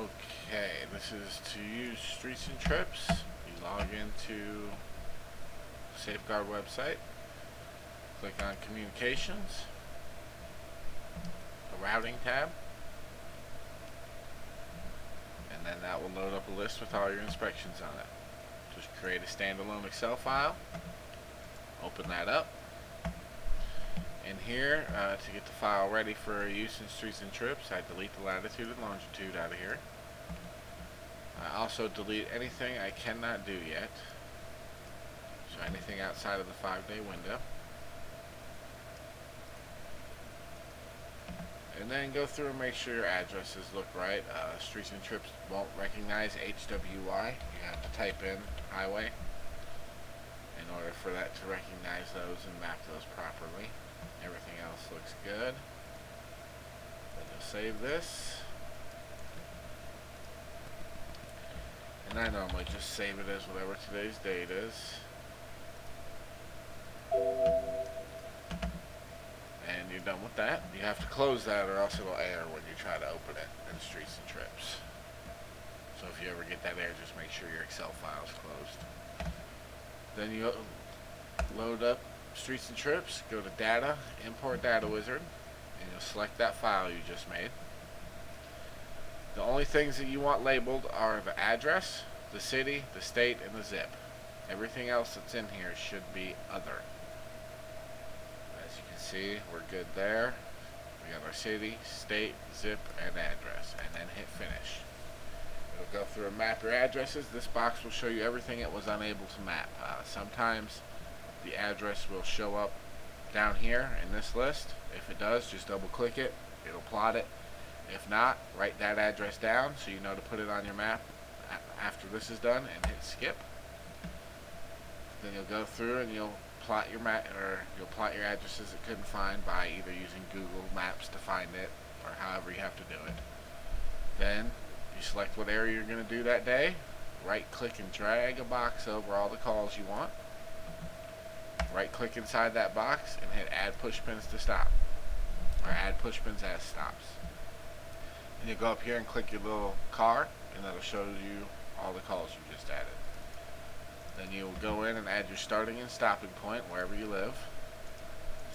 Okay, this is to use Streets and Trips. You log into Safeguard website, click on Communications, the Routing tab, and then that will load up a list with all your inspections on it. Just create a standalone Excel file, open that up. In here, to get the file ready for use in Streets and Trips, I delete the latitude and longitude out of here. I also delete anything I cannot do yet, so anything outside of the 5-day window. And then go through and make sure your addresses look right. Streets and Trips won't recognize HWY. You have to type in highway in order for that to recognize those and map those properly. Everything else looks good. Then you'll save this. And I normally just save it as whatever today's date is. And you're done with that. You have to close that or else it'll error when you try to open it in Streets and Trips. So if you ever get that error, just make sure your Excel file is closed. Then you load up Streets and Trips, go to Data, Import Data Wizard, and you'll select that file you just made. The only things that you want labeled are the address, the city, the state, and the zip. Everything else that's in here should be other. As you can see, we're good there. We got our city, state, zip, and address, and then hit finish. It'll go through and map your addresses. This box will show you everything it was unable to map. Sometimes the address will show up down here in this list. If it does, just double click it. It'll plot it. If not, write that address down so you know to put it on your map after this is done and hit skip. Then you'll go through and you'll plot your plot your addresses it couldn't find by either using Google Maps to find it or however you have to do it. Then you select what area you're going to do that day. Right click and drag a box over all the calls you want. Right click inside that box and hit add push pins to stop, or add push pins as stops. And you go up here and click your little car and that'll show you all the calls you just added. Then you'll go in and add your starting and stopping point wherever you live.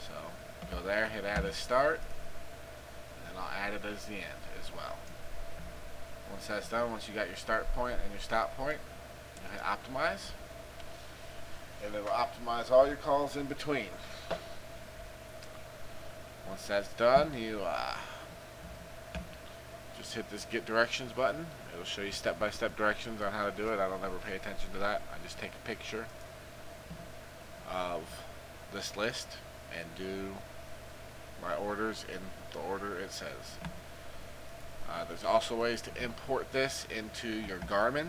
So go there, hit add as start, and then I'll add it as the end as well. Once that's done, once you got your start point and your stop point, you hit optimize. And it will optimize all your calls in between. Once that's done, you just hit this get directions button. It'll show you step-by-step directions on how to do it. I don't ever pay attention to that. I just take a picture of this list and do my orders in the order it says. There's also ways to import this into your Garmin.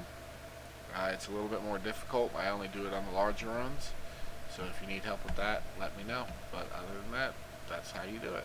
It's a little bit more difficult. I only do it on the larger runs. So if you need help with that, let me know. But other than that, that's how you do it.